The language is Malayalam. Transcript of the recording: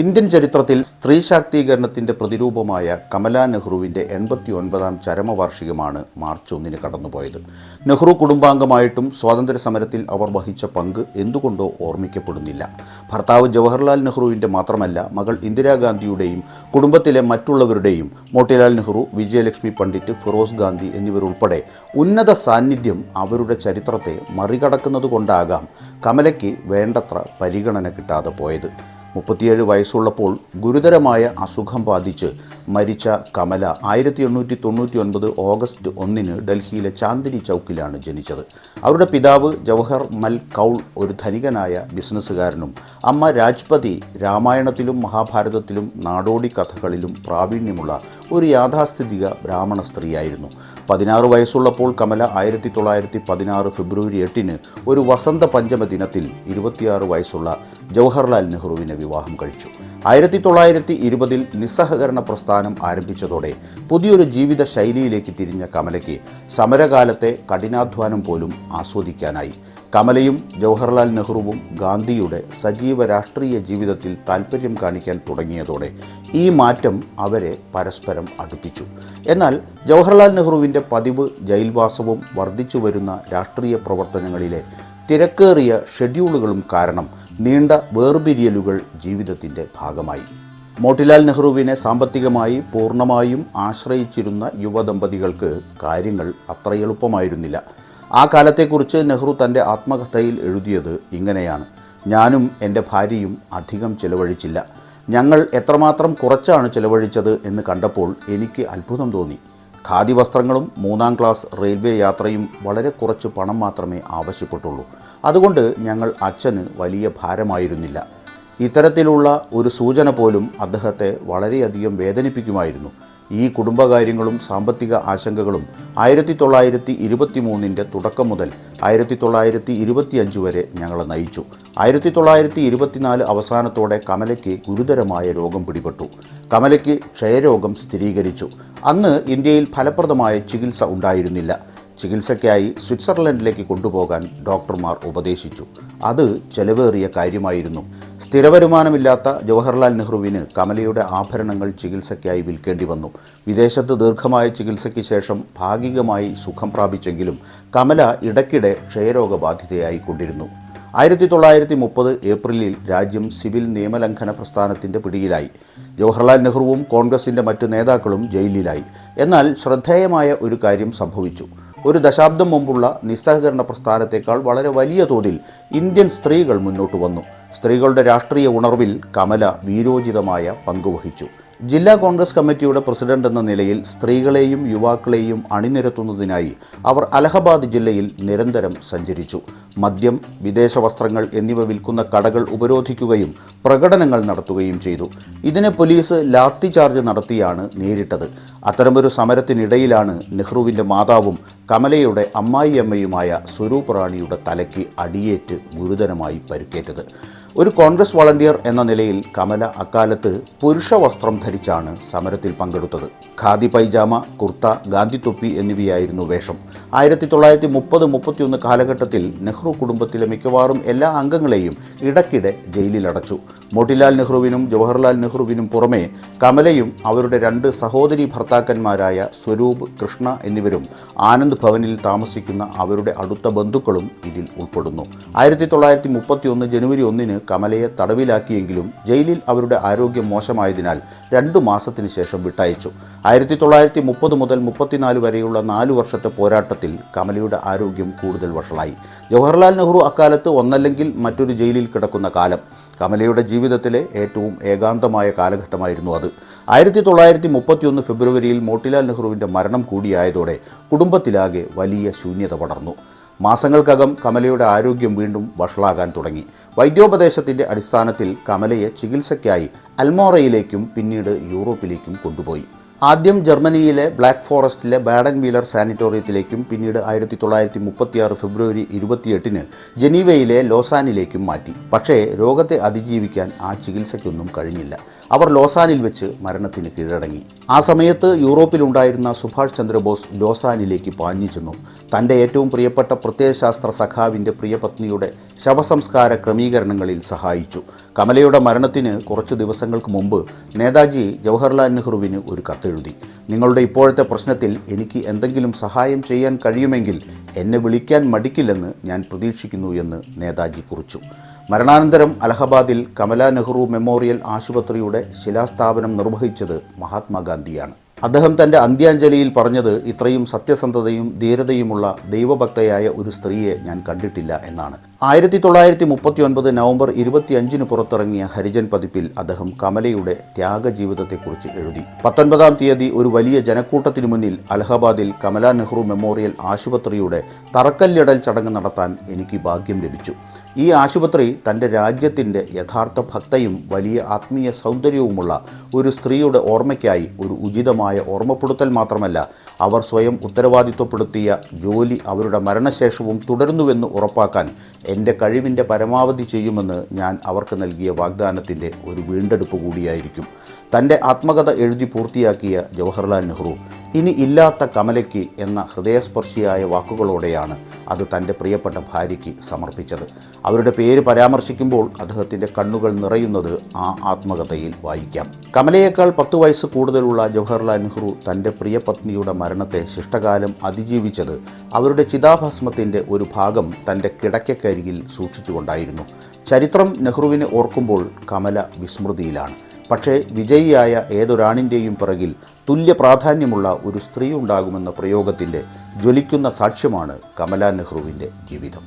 ഇന്ത്യൻ ചരിത്രത്തിൽ സ്ത്രീ ശാക്തീകരണത്തിൻ്റെ പ്രതിരൂപമായ കമലാ നെഹ്റുവിൻ്റെ 89ാം ചരമവാർഷികമാണ് മാർച്ച് 1 കടന്നുപോയത്. നെഹ്റു കുടുംബാംഗമായിട്ടും സ്വാതന്ത്ര്യ സമരത്തിൽ അവർ വഹിച്ച പങ്ക് എന്തുകൊണ്ടോ ഓർമ്മിക്കപ്പെടുന്നില്ല. ഭർത്താവ് ജവഹർലാൽ നെഹ്റുവിൻ്റെ മാത്രമല്ല, മകൾ ഇന്ദിരാഗാന്ധിയുടെയും കുടുംബത്തിലെ മറ്റുള്ളവരുടെയും, മോട്ടിലാൽ നെഹ്റു, വിജയലക്ഷ്മി പണ്ഡിറ്റ്, ഫിറോസ് ഗാന്ധി എന്നിവരുൾപ്പെടെ ഉന്നത സാന്നിധ്യം അവരുടെ ചരിത്രത്തെ മറികടക്കുന്നതുകൊണ്ടാകാം കമലയ്ക്ക് വേണ്ടത്ര പരിഗണന കിട്ടാതെ പോയത്. 37 വയസ്സുള്ളപ്പോൾ ഗുരുതരമായ അസുഖം ബാധിച്ച് മരിച്ച കമല 1899 ഓഗസ്റ്റ് 1 ഡൽഹിയിലെ ചാന്ദിനി ചൗക്കിലാണ് ജനിച്ചത്. അവരുടെ പിതാവ് ജവഹർ മൽ കൗൾ ഒരു ധനികനായ ബിസിനസ്സുകാരനും അമ്മ രാജ്പതി രാമായണത്തിലും മഹാഭാരതത്തിലും നാടോടി കഥകളിലും പ്രാവീണ്യമുള്ള ഒരു യാഥാസ്ഥിതിക ബ്രാഹ്മണ സ്ത്രീയായിരുന്നു. 16 വയസ്സുള്ളപ്പോൾ കമല 1916 ഫെബ്രുവരി 8 ഒരു വസന്ത പഞ്ചമ ദിനത്തിൽ 26 വയസ്സുള്ള ജവഹർലാൽ നെഹ്റുവിനെ വിവാഹം കഴിച്ചു. 1920 നിസ്സഹകരണ പ്രസ്ഥാനം ആരംഭിച്ചതോടെ പുതിയൊരു ജീവിത ശൈലിയിലേക്ക് തിരിഞ്ഞ കമലയ്ക്ക് സമരകാലത്തെ കഠിനാധ്വാനം പോലും ആസ്വദിക്കാനായി. കമലയും ജവഹർലാൽ നെഹ്റുവും ഗാന്ധിയുടെ സജീവ രാഷ്ട്രീയ ജീവിതത്തിൽ താൽപ്പര്യം കാണിക്കാൻ തുടങ്ങിയതോടെ ഈ മാറ്റം അവരെ പരസ്പരം അടുപ്പിച്ചു. എന്നാൽ ജവഹർലാൽ നെഹ്റുവിൻ്റെ പതിവ് ജയിൽവാസവും വർദ്ധിച്ചു വരുന്ന രാഷ്ട്രീയ പ്രവർത്തനങ്ങളിലെ തിരക്കേറിയ ഷെഡ്യൂളുകളും കാരണം നീണ്ട വേർപിരിയലുകൾ ജീവിതത്തിൻ്റെ ഭാഗമായി. മോട്ടിലാൽ നെഹ്റുവിനെ സാമ്പത്തികമായി പൂർണ്ണമായും ആശ്രയിച്ചിരുന്ന യുവദമ്പതികൾക്ക് കാര്യങ്ങൾ അത്ര എളുപ്പമായിരുന്നില്ല. ആ കാലത്തെക്കുറിച്ച് നെഹ്റു തൻ്റെ ആത്മകഥയിൽ എഴുതിയത് ഇങ്ങനെയാണ്: ഞാനും എൻ്റെ ഭാര്യയും അധികം ചെലവഴിച്ചില്ല. ഞങ്ങൾ എത്രമാത്രം കുറച്ചാണ് ചെലവഴിച്ചത് എന്ന് കണ്ടപ്പോൾ എനിക്ക് അത്ഭുതം തോന്നി. ഖാദി വസ്ത്രങ്ങളും 3ാം ക്ലാസ് റെയിൽവേ യാത്രയും വളരെ കുറച്ച് പണം മാത്രമേ ആവശ്യപ്പെട്ടുള്ളൂ. അതുകൊണ്ട് ഞങ്ങൾ അച്ഛന് വലിയ ഭാരമായിരുന്നില്ല. ഇത്തരത്തിലുള്ള ഒരു സൂചന പോലും അദ്ദേഹത്തെ വളരെയധികം വേദനിപ്പിക്കുമായിരുന്നു. ഈ കുടുംബകാര്യങ്ങളും സാമ്പത്തിക ആശങ്കകളും 1923 തുടക്കം മുതൽ 1925 വരെ ഞങ്ങളെ നയിച്ചു. 1924 അവസാനത്തോടെ കമലയ്ക്ക് ഗുരുതരമായ രോഗം പിടിപെട്ടു. കമലയ്ക്ക് ക്ഷയരോഗം സ്ഥിരീകരിച്ചു. അന്ന് ഇന്ത്യയിൽ ഫലപ്രദമായ ചികിത്സ ഉണ്ടായിരുന്നില്ല. ചികിത്സയ്ക്കായി സ്വിറ്റ്സർലൻഡിലേക്ക് കൊണ്ടുപോകാൻ ഡോക്ടർമാർ ഉപദേശിച്ചു. അത് ചെലവേറിയ കാര്യമായിരുന്നു. സ്ഥിരവരുമാനമില്ലാത്ത ജവഹർലാൽ നെഹ്റുവിന് കമലയുടെ ആഭരണങ്ങൾ ചികിത്സയ്ക്കായി വിൽക്കേണ്ടി വന്നു. വിദേശത്ത് ദീർഘമായ ചികിത്സയ്ക്ക് ശേഷം ഭാഗികമായി സുഖം പ്രാപിച്ചെങ്കിലും കമല ഇടയ്ക്കിടെ ക്ഷയരോഗബാധിതയായിക്കൊണ്ടിരുന്നു. 1930 ഏപ്രിലിൽ രാജ്യം സിവിൽ നിയമലംഘന പ്രസ്ഥാനത്തിൻ്റെ പിടിയിലായി. ജവഹർലാൽ നെഹ്റുവും കോൺഗ്രസിൻ്റെ മറ്റു നേതാക്കളും ജയിലിലായി. എന്നാൽ ശ്രദ്ധേയമായ ഒരു കാര്യം സംഭവിച്ചു. ഒരു ദശാബ്ദം മുമ്പുള്ള നിസ്സഹകരണ പ്രസ്ഥാനത്തേക്കാൾ വളരെ വലിയ തോതിൽ ഇന്ത്യൻ സ്ത്രീകൾ മുന്നോട്ട് വന്നു. സ്ത്രീകളുടെ രാഷ്ട്രീയ ഉണർവിൽ കമല വീരോചിതമായ പങ്കുവഹിച്ചു. ജില്ലാ കോൺഗ്രസ് കമ്മിറ്റിയുടെ പ്രസിഡന്റ് എന്ന നിലയിൽ സ്ത്രീകളെയും യുവാക്കളെയും അണിനിരത്തുന്നതിനായി അവർ അലഹബാദ് ജില്ലയിൽ നിരന്തരം സഞ്ചരിച്ചു. മദ്യം, വിദേശ വസ്ത്രങ്ങൾ എന്നിവ വിൽക്കുന്ന കടകൾ ഉപരോധിക്കുകയും പ്രകടനങ്ങൾ നടത്തുകയും ചെയ്തു. ഇതിനെ പോലീസ് ലാത്തി ചാർജ് നടത്തിയാണ് നേരിട്ടത്. അത്തരമൊരു സമരത്തിനിടയിലാണ് നെഹ്റുവിൻ്റെ മാതാവും കമലയുടെ അമ്മായിയമ്മയുമായ സ്വരൂപ് റാണിയുടെ തലയ്ക്ക് അടിയേറ്റ് ഗുരുതരമായി പരിക്കേറ്റത്. ഒരു കോൺഗ്രസ് വളണ്ടിയർ എന്ന നിലയിൽ കമല അക്കാലത്ത് പുരുഷ വസ്ത്രം ധരിച്ചാണ് സമരത്തിൽ പങ്കെടുത്തത്. ഖാദി പൈജാമ, കുർത്ത, ഗാന്ധി തൊപ്പി എന്നിവയായിരുന്നു വേഷം. 1930-31 കാലഘട്ടത്തിൽ നെഹ്റു കുടുംബത്തിലെ മിക്കവാറും എല്ലാ അംഗങ്ങളെയും ഇടയ്ക്കിടെ ജയിലിലടച്ചു. മോട്ടിലാൽ നെഹ്റുവിനും ജവഹർലാൽ നെഹ്റുവിനും പുറമെ കമലയും അവരുടെ 2 സഹോദരി ഭർത്താക്കന്മാരായ സ്വരൂപ്, കൃഷ്ണ എന്നിവരും ആനന്ദ് ഭവനിൽ താമസിക്കുന്ന അവരുടെ അടുത്ത ബന്ധുക്കളും ഇതിൽ ഉൾപ്പെടുന്നു. 1931 ജനുവരി 1 കമലയെ തടവിലാക്കിയെങ്കിലും ജയിലിൽ അവരുടെ ആരോഗ്യം മോശമായതിനാൽ 2 മാസത്തിന് ശേഷം വിട്ടയച്ചു. 1930 മുതൽ 34 വരെയുള്ള 4 വർഷത്തെ പോരാട്ടത്തിൽ കമലയുടെ ആരോഗ്യം കൂടുതൽ വഷളായി. ജവഹർലാൽ നെഹ്റു അക്കാലത്ത് ഒന്നല്ലെങ്കിൽ മറ്റൊരു ജയിലിൽ കിടക്കുന്ന കാലം. കമലയുടെ ജീവിതത്തിലെ ഏറ്റവും ഏകാന്തമായ കാലഘട്ടമായിരുന്നു അത്. 1931 ഫെബ്രുവരിയിൽ മോട്ടിലാൽ നെഹ്റുവിൻ്റെ മരണം കൂടിയായതോടെ കുടുംബത്തിലാകെ വലിയ ശൂന്യത പടർന്നു. മാസങ്ങൾക്കകം കമലയുടെ ആരോഗ്യം വീണ്ടും വഷളാകാൻ തുടങ്ങി. വൈദ്യോപദേശത്തിൻ്റെ അടിസ്ഥാനത്തിൽ കമലയെ ചികിത്സയ്ക്കായി അൽമോറയിലേക്കും പിന്നീട് യൂറോപ്പിലേക്കും കൊണ്ടുപോയി. ആദ്യം ജർമ്മനിയിലെ ബ്ലാക്ക് ഫോറസ്റ്റിലെ ബാഡൻ വീലർ സാനിറ്റോറിയത്തിലേക്കും പിന്നീട് 1936 ഫെബ്രുവരി 28-ന് ജനീവയിലെ ലോസാനിലേക്കും മാറ്റി. പക്ഷേ രോഗത്തെ അതിജീവിക്കാൻ ആ ചികിത്സയ്ക്കൊന്നും കഴിഞ്ഞില്ല. അവർ ലോസാനിൽ വെച്ച് മരണത്തിന് കീഴടങ്ങി. ആ സമയത്ത് യൂറോപ്പിലുണ്ടായിരുന്ന സുഭാഷ് ചന്ദ്രബോസ് ലോസാനിലേക്ക് പാഞ്ഞു ചെന്നു. തൻ്റെ ഏറ്റവും പ്രിയപ്പെട്ട പ്രത്യയശാസ്ത്ര സഖാവിൻ്റെ പ്രിയപത്നിയുടെ ശവസംസ്കാര ക്രമീകരണങ്ങളിൽ സഹായിച്ചു. കമലയുടെ മരണത്തിന് കുറച്ച് ദിവസങ്ങൾക്ക് മുമ്പ് നേതാജി ജവഹർലാൽ നെഹ്റുവിന് ഒരു കത്തെഴുതി. നിങ്ങളുടെ ഇപ്പോഴത്തെ പ്രശ്നത്തിൽ എനിക്ക് എന്തെങ്കിലും സഹായം ചെയ്യാൻ കഴിയുമെങ്കിൽ എന്നെ വിളിക്കാൻ മടിക്കില്ലെന്ന് ഞാൻ പ്രതീക്ഷിക്കുന്നു എന്ന് നേതാജി കുറിച്ചു. മരണാനന്തരം അലഹബാദിൽ കമല നെഹ്റു മെമ്മോറിയൽ ആശുപത്രിയുടെ ശിലാസ്ഥാപനം നിർവഹിച്ചത് മഹാത്മാഗാന്ധിയാണ്. അദ്ദേഹം തൻ്റെ അന്ത്യാഞ്ജലിയിൽ പറഞ്ഞത്, ഇത്രയും സത്യസന്ധതയും ധീരതയുമുള്ള ദൈവഭക്തയായ ഒരു സ്ത്രീയെ ഞാൻ കണ്ടിട്ടില്ല എന്നാണ്. 1939 നവംബർ 25-ന് പുറത്തിറങ്ങിയ ഹരിജൻ പതിപ്പിൽ അദ്ദേഹം കമലയുടെ ത്യാഗജീവിതത്തെക്കുറിച്ച് എഴുതി. 19-ാം തീയതി ഒരു വലിയ ജനക്കൂട്ടത്തിനു മുന്നിൽ അലഹബാദിൽ കമല നെഹ്റു മെമ്മോറിയൽ ആശുപത്രിയുടെ തറക്കല്ലിടൽ ചടങ്ങ് നടത്താൻ എനിക്ക് ഭാഗ്യം ലഭിച്ചു. ഈ ആശുപത്രി തൻ്റെ രാജ്യത്തിൻ്റെ യഥാർത്ഥ ഭക്തയും വലിയ ആത്മീയ സൗന്ദര്യവുമുള്ള ഒരു സ്ത്രീയുടെ ഓർമ്മയ്ക്കായി ഒരു ഉചിതമായ ഓർമ്മപ്പെടുത്തൽ മാത്രമല്ല, അവർ സ്വയം ഉത്തരവാദിത്വപ്പെടുത്തിയ ജോലി അവരുടെ മരണശേഷവും തുടരുന്നുവെന്ന് ഉറപ്പാക്കാൻ എൻ്റെ കഴിവിൻ്റെ പരമാവധി ചെയ്യുമെന്ന് ഞാൻ അവർക്ക് നൽകിയ വാഗ്ദാനത്തിൻ്റെ ഒരു വീണ്ടെടുപ്പ് കൂടിയായിരിക്കും. തൻ്റെ ആത്മകഥ എഴുതി പൂർത്തിയാക്കിയ ജവഹർലാൽ നെഹ്റു ഇനി ഇല്ലാത്ത കമലയ്ക്ക് എന്ന ഹൃദയസ്പർശിയായ വാക്കുകളോടെയാണ് അത് തൻ്റെ പ്രിയപ്പെട്ട ഭാര്യയ്ക്ക് സമർപ്പിച്ചത്. അവരുടെ പേര് പരാമർശിക്കുമ്പോൾ അദ്ദേഹത്തിൻ്റെ കണ്ണുകൾ നിറയുന്നത് ആ ആത്മകഥയിൽ വായിക്കാം. കമലയേക്കാൾ 10 വയസ്സ് കൂടുതലുള്ള ജവഹർലാൽ നെഹ്റു തൻ്റെ പ്രിയപത്നിയുടെ മരണത്തെ ശിഷ്ടകാലം അതിജീവിച്ചത് അവരുടെ ചിതാഭസ്മത്തിൻ്റെ ഒരു ഭാഗം തൻ്റെ കിടക്കക്കരികിൽ സൂക്ഷിച്ചുകൊണ്ടായിരുന്നു. ചരിത്രം നെഹ്റുവിനെ ഓർക്കുമ്പോൾ കമല വിസ്മൃതിയിലാണ്. പക്ഷേ വിജയിയായ ഏതൊരാണിൻ്റെയും പിറകിൽ തുല്യ പ്രാധാന്യമുള്ള ഒരു സ്ത്രീ ഉണ്ടാകുമെന്ന പ്രയോഗത്തിൻ്റെ ജ്വലിക്കുന്ന സാക്ഷ്യമാണ് കമല നെഹ്റുവിൻ്റെ ജീവിതം.